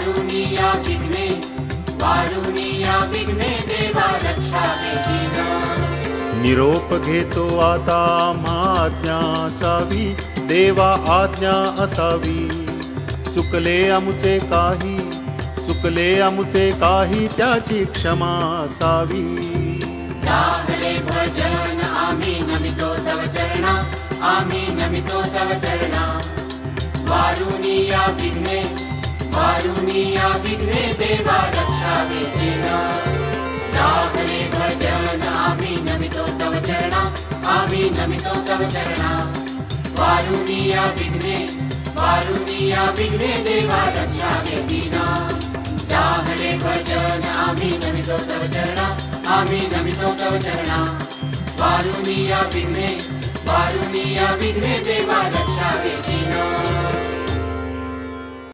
वारुणीया विघ्ने वारुणीया विघ्ने देवा रक्षावे दीना। निरोप घेतो आता आम्हा आज्ञा असावी, देवा आज्ञा असावी। चुकले आमुचे काही, चुकले आमुचे काही, त्याची क्षमा असावी। साहले भजन आम्ही नमितो तव चरणा, आम्ही नमितो तव चरणा। वारुणीया विघ्ने वारुणीया विघ्ने देवा रक्षावे दीना। साहले भजन आम्ही नमितो तव चरणा, आम्ही नमितो तव चरणा। वारुणीया विघ्ने वारुणीया विघ्ने देवा रक्षावे दीना। साहले भजन आम्ही नमितो तव चरणा, आम्ही नमितो तव चरणा। वारुणीया विघ्ने वारुणीया विघ्ने देवा रक्षावे दीना।